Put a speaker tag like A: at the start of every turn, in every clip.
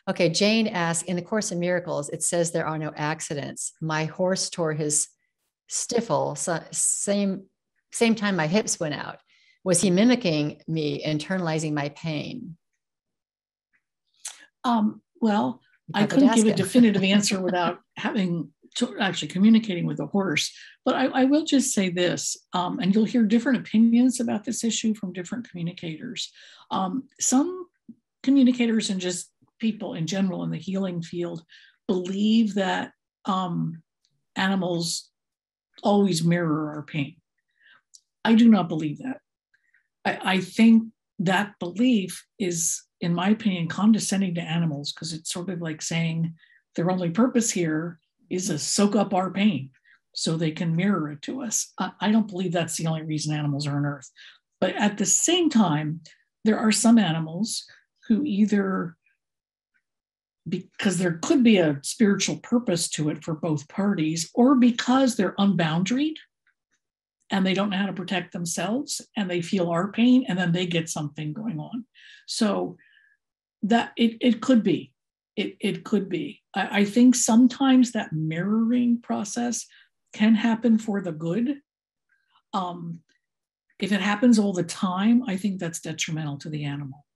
A: Okay, Jane asks, in the Course in Miracles, it says there are no accidents. My horse tore his stifle, so same time my hips went out. Was he mimicking me, internalizing my pain?
B: Well,
A: You
B: I
A: probably
B: couldn't
A: ask
B: give a
A: him.
B: definitive answer without having to actually communicating with a horse. But I will just say this, and you'll hear different opinions about this issue from different communicators. Some communicators and just people in general in the healing field believe that animals always mirror our pain. I do not believe that. I think that belief is, in my opinion, condescending to animals, because it's sort of like saying their only purpose here is to soak up our pain so they can mirror it to us. I don't believe that's the only reason animals are on Earth. But at the same time, there are some animals who either, because there could be a spiritual purpose to it for both parties, or because they're unboundaried and they don't know how to protect themselves and they feel our pain and then they get something going on. So that it could be. It could be. I think sometimes that mirroring process can happen for the good. If it happens all the time, I think that's detrimental to the animal,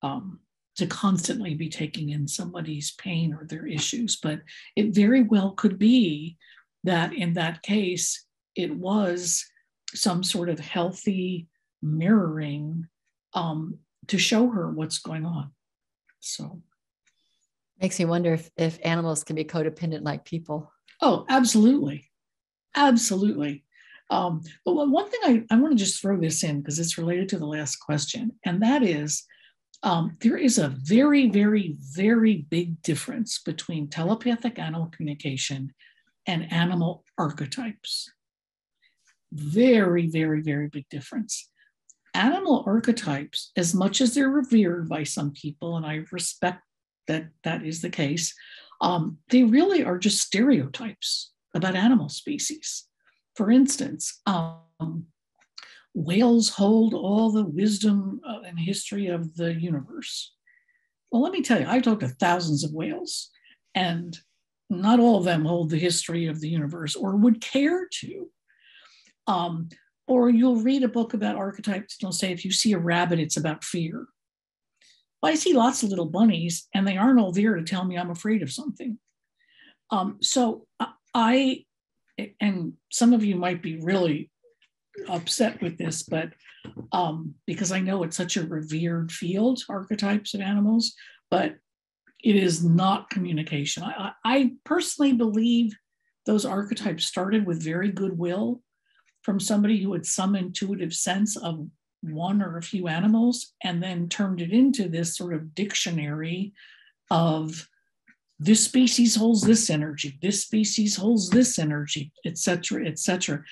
B: to constantly be taking in somebody's pain or their issues. But it very well could be that in that case, it was some sort of healthy mirroring to show her what's going on. So
A: Makes me wonder if animals can be codependent like people.
B: Oh, absolutely. Absolutely. But one thing I want to just throw this in because it's related to the last question, and that is there is a very, very, very big difference between telepathic animal communication and animal archetypes. Very, very, very big difference. Animal archetypes, as much as they're revered by some people, and I respect that that is the case, they really are just stereotypes about animal species. For instance, whales hold all the wisdom and history of the universe. Well, let me tell you, I've talked to thousands of whales, and not all of them hold the history of the universe or would care to. Or you'll read a book about archetypes, and it'll say, if you see a rabbit, it's about fear. Well, I see lots of little bunnies, and they aren't all there to tell me I'm afraid of something. So and some of you might be really upset with this, but because I know it's such a revered field, archetypes of animals, but it is not communication. I personally believe those archetypes started with very goodwill from somebody who had some intuitive sense of one or a few animals, and then turned it into this sort of dictionary of this species holds this energy, this species holds this energy, et cetera, et cetera.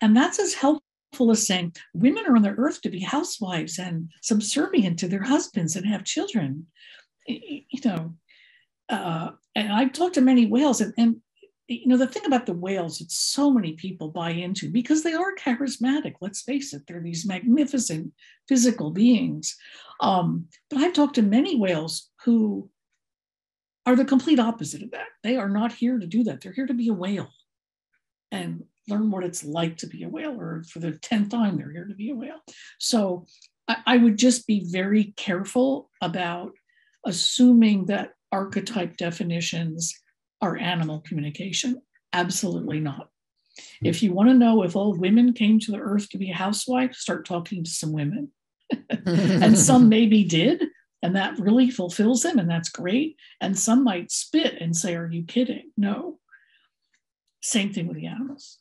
B: And that's as helpful as saying women are on the earth to be housewives and subservient to their husbands and have children. And I've talked to many whales, and the thing about the whales that so many people buy into, because they are charismatic, let's face it, they're these magnificent physical beings. But I've talked to many whales who are the complete opposite of that. They are not here to do that. They're here to be a whale and learn what it's like to be a whale, or for the 10th time, they're here to be a whale. So I would just be very careful about assuming that archetype definitions are animal communication. Absolutely not. If you want to know if all women came to the earth to be a housewife, start talking to some women. And some maybe did, and that really fulfills them, and that's great. And some might spit and say, are you kidding? No. Same thing with the animals.